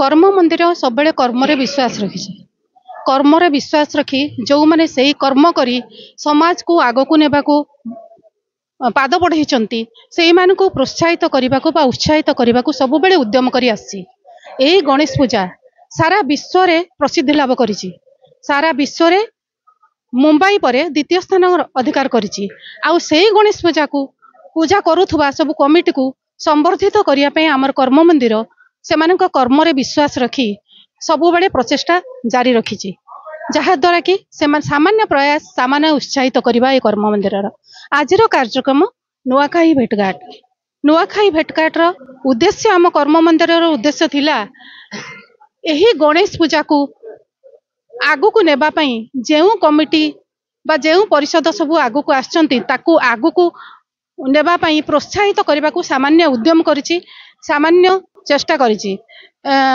कर्म मंदिर सब कर्म विश्वास रखी कर्म विश्वास रखी जो मैंने से कर्म करी समाज को आग को नेबा को पाद बढ़ई से प्रोत्साहित करने को उत्साहित करने को सब बेले उद्यम कर गणेश पूजा सारा विश्व रे प्रसिद्धि लाभ करिछि। सारा विश्व रे मुंबई पर द्वितीय स्थान अधिकार करिछि। आउ सेही गणेश पूजा को पूजा करुथुबा सब कमिटी को संवर्धित करिया पे हमर कर्म मंदिर सेमानक कर्म रे विश्वास रखी सब बेले प्रचेष्टा जारी रखिछि जहा द्वारा कि सामान्य प्रयास सामान्य उत्साहित करबा ए कर्म मंदिर आजिर कार्यक्रम नुआखाई भेटघाट रो उद्देश्य आम कर्म मंदिर रो उद्देश्य थिला एही गणेश पूजा को आगु को नेबा पई जेउ कमिटी बा जेउ परिषद सब आगु को आछंती ताकू आगु को नेबा पई प्रोत्साहित करबा को सामान्य उद्यम करिछि सामान्य चेष्टा करिछि।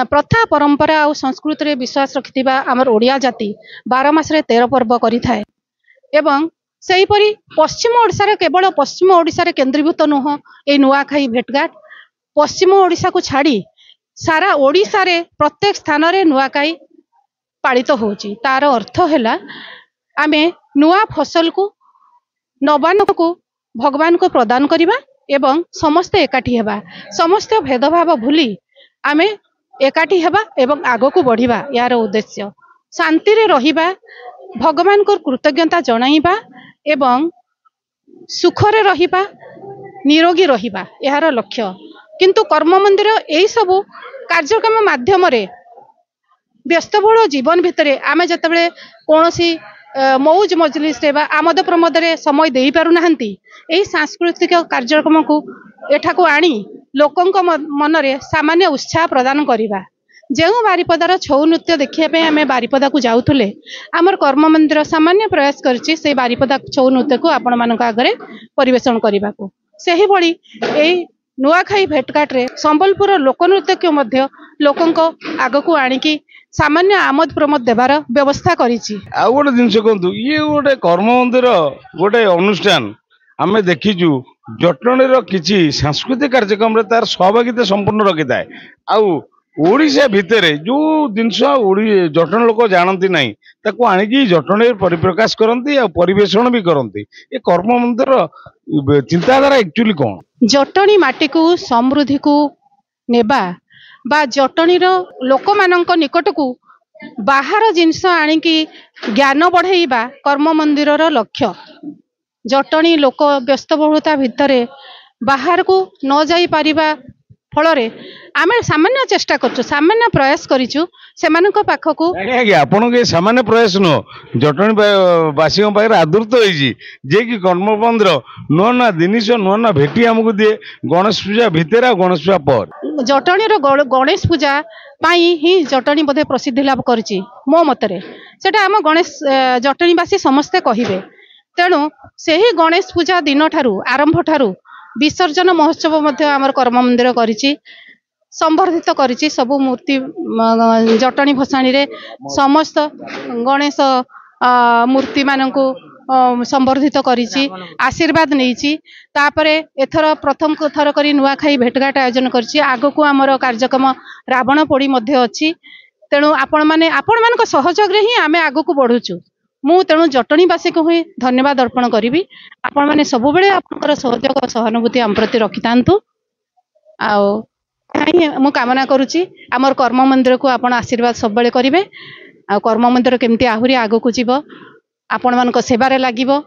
प्रथा परंपरा और संस्कृति रे विश्वास रखिथिबा हमर ओडिया जाति 12 मास रे 13 पर्व करिथाय एवं सेही परी पश्चिम ओडिसा रे केवल पश्चिम ओडिसा रे केंद्रीभूत नुह ए नुआखाई भेटघाट पश्चिम ओडिसा को छाड़ी सारा ओडिसा रे प्रत्येक स्थान रे नुआखाई पालित होची। तार अर्थ हैला आमे नुआ फसल को नवान को भगवान को प्रदान करिबा एवं समस्ते एकाठी हेबा समस्त भेदभाव भूली आमे एकाठी हेबा एवं आगो को बढ़िबा यार उद्देश्य शांति रे रहिबा भगवान को कृतज्ञता जणाइबा एवं सुख रे रहिबा निरोगी रहिबा यार लक्ष्य। किंतु कर्म मंदिर एई सब कार्यक्रम माध्यम रे व्यस्तबहुल जीवन भितरे आमे जतबेले कोनोसी मौज मजलिस रे बा आमोद प्रमोद रे समय देई पारु नाहंती एही सांस्कृतिक कार्यक्रम को एठा को आनी लोकंक मन रे सामान्य उत्साह प्रदान करिबा। जेउ बारिपदार छौ नृत्य देखिया पे आमे बारिपदा को जाउथुले आमर कर्म मंदिर सामान्य प्रयास करछि से बारिपदा छौ नृत्य को आपण मानक आगरे परिवेषण करिबा को सेही बळी एही नुआखाई भेटघाट रे संबलपुर लोक नृत्य को मध्य लोकंक आग को आनिकी सामान्य आमोद प्रमोद देवार व्यवस्था करिछि। आ गोटे जिनस कहतु ये गोटे कर्म मंदिर गोटे अनुष्ठान आमे देखिजु जटणी किछि सांस्कृतिक कार्यक्रम रे तार सहभागिता संपूर्ण रखी थाए आउ ओडिशा भितर जो जिनस जटणी लोक जानती नहीं ताको आनिकी जटणी परिप्रकाश करती आ परिवेषण भी करती ये कर्म मंदिर चिंताधारा एक्चुअली कौन जटणी माटी को समृद्धि को नेबा बा जटणीर लोक मानक निकट को बाहर जिनस आनिकी ज्ञान बढ़ाइबा कर्म मंदिर लक्ष्य। जटणी लोक व्यस्तबहुलता भितरे बाहर को न जाई पारिबा फलरे आमे सामान्य चेष्टा करछु सामान्य प्रयास करिछु सेमानक पाखकू आपन के सामान्य प्रयास न जटणी वासी पाखे आदृत होइछि जे कि कर्म मंदिर नुआ नुआ जिनिस नुआ नुआ भेटी हमको दिए गणेश पूजा भितर आ गणेश पूजा पर जटणीर गणेश पूजा पाई ही जटणी बोधे प्रसिद्धि लाभ करिछि मो मतरे सेटा हम गणेश जटणीवासी समस्ते कहिबे। तेणु सेही गणेश पूजा दिन ठारू आरंभ ठारू विसर्जन महोत्सव मध्य आमर कर्म मंदिर करिछि संवर्धित करिछि सब मूर्ति जटणी भसाणी रे समस्त गणेश मूर्ति मानकु संवर्धित करिछि आशीर्वाद नेइछि। तापरे एथर प्रथम थर करी नुआखाई भेटघाट आयोजन करिछि आगो को आमर कार्यक्रम रावण पोड़ी मध्य अछि। तेणु आपण मानक सहयोग रे ही आमे आगो को बढ़ुछु मु तेणु जटणीवासी को ही धन्यवाद अर्पण करी आपण मैंने सब बेले आपंकर सहयोग सहानुभूति आम प्रति रखि थांतु मु कामना करुच्ची आमर कर्म मंदिर को आपण आशीर्वाद सब बेले करिवे आ कर्म मंदिर केमती आहुरी आगो को जीव आपण मानक सेबारे लागिवो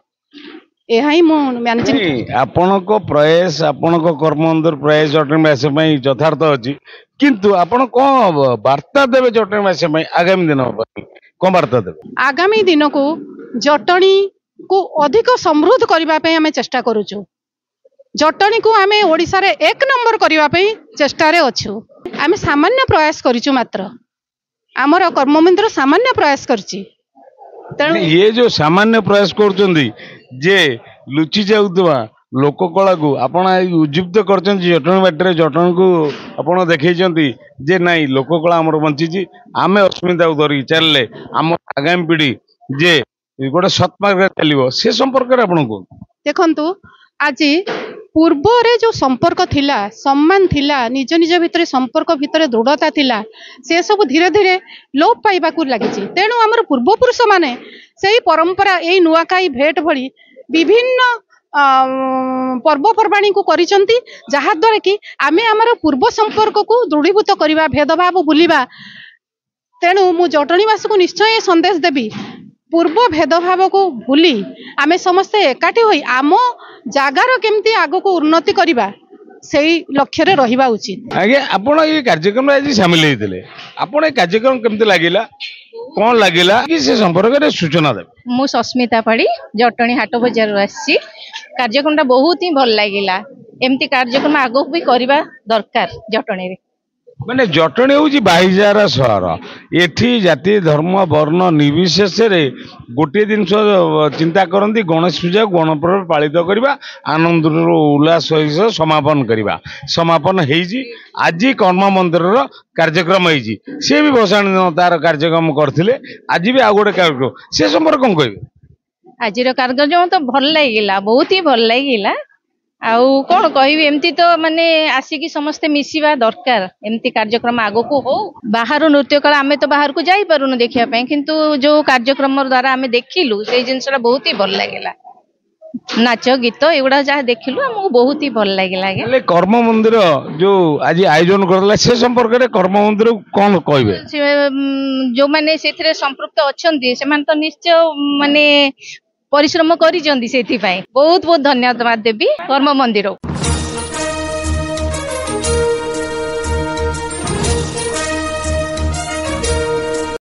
एहा ही मु मैनेजिंग आपनको प्रयास आपनको कर्म मंदिर प्रयास जटणीवासी पई यथार्थ अछि किंतु आपण को वार्ता देबे जटणीवासी पई आगामी दिन कौन वार्ता देबे आगामी दिन को जटणी को अधिक समृद्ध करबा पे हमें चेष्टा करूछु जटणी को आमे ओडिसा रे एक नंबर करबा पे चेष्टा रे अछु आमे सामान्य प्रयास करिछु मात्र आमर कर्म मंदिर सामान्य प्रयास करछि। तेणु ये जो सामान्य प्रयास करचंदी जे लुचि जाउतबा लोक कला को आपण उज्जीवित करचन जटणी बाटे जटणी को आपण देखैचंती जे नाही लोक कला हमर बंची आमे अस्मिता धरी चलले आम आगामी पीढ़ी जे गोटे सत्मार्ग चलिबो से संपर्क रे आपण को देखंतु आज ପୂର୍ବରେ ଯୋଉ ସମ୍ପର୍କ ଥିଲା, ସମ୍ମାନ ଥିଲା, ନିଜ ନିଜ ଭିତରେ ସମ୍ପର୍କ ଭିତରେ ଦୃଢ଼ତା ଥିଲା, ସେ ସବୁ ଧୀରେ ଧୀରେ ଲୋପ ପାଇବାକୁ ଲାଗିଛି। ତେଣୁ ଆମର ପୂର୍ବପୁରୁଷ ମାନେ ସେଇ ପରମ୍ପରା ଏଇ ନୂଆଖାଇ ଭେଟ ଭଳି ବିଭିନ୍ନ ପର୍ବପର୍ବାଣୀକୁ କରିଛନ୍ତି, ଯାହାଦ୍ୱାରା କି ଆମେ ଆମର ପୂର୍ବ ସମ୍ପର୍କକୁ ଦୃଢ଼ୀଭୂତ କରିବା, ଭେଦଭାବ ଭୁଲିବା। ତେଣୁ ମୁଁ ଜଟଣୀବାସୀକୁ ନିଶ୍ଚୟ ଏ ସନ୍ଦେଶ ଦେବି, ପୂର୍ବ ଭେଦଭାବକୁ ଭୁଲି ଆମେ ସମସ୍ତେ ଏକାଠି ହୋଇ ଆମ ଜାଗାର କେମିତି ଆଗକୁ ଉନ୍ନତି କରିବା ସେଇ ଲକ୍ଷ୍ୟରେ ରହିବା ଉଚିତ। ଆଜ୍ଞା, ଆପଣ ଏଇ କାର୍ଯ୍ୟକ୍ରମରେ ଆଜି ସାମିଲ ହେଇଥିଲେ, ଆପଣ ଏ କାର୍ଯ୍ୟକ୍ରମ କେମିତି ଲାଗିଲା, କଣ ଲାଗିଲା କି ସେ ସମ୍ପର୍କରେ ସୂଚନା ଦେବେ? ମୁଁ ସସ୍ମିତା ପାଢୀ ଜଟଣୀ ହାଟ ବଜାରରୁ ଆସିଛି। କାର୍ଯ୍ୟକ୍ରମଟା ବହୁତ ହିଁ ଭଲ ଲାଗିଲା। ଏମିତି କାର୍ଯ୍ୟକ୍ରମ ଆଗକୁ ବି କରିବା ଦରକାର ଜଟଣୀରେ। ମାନେ ଜଟଣୀ ହେଉଛି ଭାଇଚାରା ସହର। ଏଠି ଜାତି ଧର୍ମ ବର୍ଣ୍ଣ ନିର୍ବିଶେଷରେ ଗୋଟିଏ ଜିନିଷ ଚିନ୍ତା କରନ୍ତି, ଗଣେଶ ପୂଜାକୁ ଗଣପର୍ବ ପାଳିତ କରିବା, ଆନନ୍ଦରୁ ଉଲ୍ଲାସ ସହିତ ସମାପନ କରିବା। ସମାପନ ହେଇଛି, ଆଜି କର୍ମ ମନ୍ଦିରର କାର୍ଯ୍ୟକ୍ରମ ହେଇଛି। ସିଏ ବି ଭସାଣି ତାର କାର୍ଯ୍ୟକ୍ରମ କରିଥିଲେ, ଆଜି ବି ଆଉ ଗୋଟେ କାର୍ଯ୍ୟକ୍ରମ, ସେ ସମ୍ପର୍କରେ କଣ କହିବେ? ଆଜିର କାର୍ଯ୍ୟକ୍ରମ ତ ଭଲ ଲାଗିଲା, ବହୁତ ହିଁ ଭଲ ଲାଗିଲା। ଆଉ କଣ କହିବି, ଏମିତି ତ ମାନେ ଆସିକି ସମସ୍ତେ ମିଶିବା ଦରକାର। ଏମିତି କାର୍ଯ୍ୟକ୍ରମ ଆଗକୁ ହଉ। ବାହାର ନୃତ୍ୟ କଳା ଆମେ ତ ବାହାରକୁ ଯାଇପାରୁନୁ ଦେଖିବା ପାଇଁ, କିନ୍ତୁ ଯୋଉ କାର୍ଯ୍ୟକ୍ରମ ଦ୍ୱାରା ଆମେ ଦେଖିଲୁ ସେଇ ଜିନିଷଟା ବହୁତ ହିଁ ଭଲ ଲାଗିଲା। ନାଚ ଗୀତ ଏଗୁଡା ଯାହା ଦେଖିଲୁ ଆମକୁ ବହୁତ ହିଁ ଭଲ ଲାଗିଲା। ଆଜ୍ଞା, ହେଲେ କର୍ମ ମନ୍ଦିର ଯୋଉ ଆଜି ଆୟୋଜନ କରିଥିଲା ସେ ସମ୍ପର୍କରେ କର୍ମ ମନ୍ଦିର କଣ କହିବେ? ଯୋଉମାନେ ସେଥିରେ ସମ୍ପୃକ୍ତ ଅଛନ୍ତି ସେମାନେ ତ ନିଶ୍ଚୟ ମାନେ ପରିଶ୍ରମ କରିଛନ୍ତି, ସେଥିପାଇଁ ବହୁତ ବହୁତ ଧନ୍ୟବାଦ ଦେବି କର୍ମ ମନ୍ଦିରକୁ।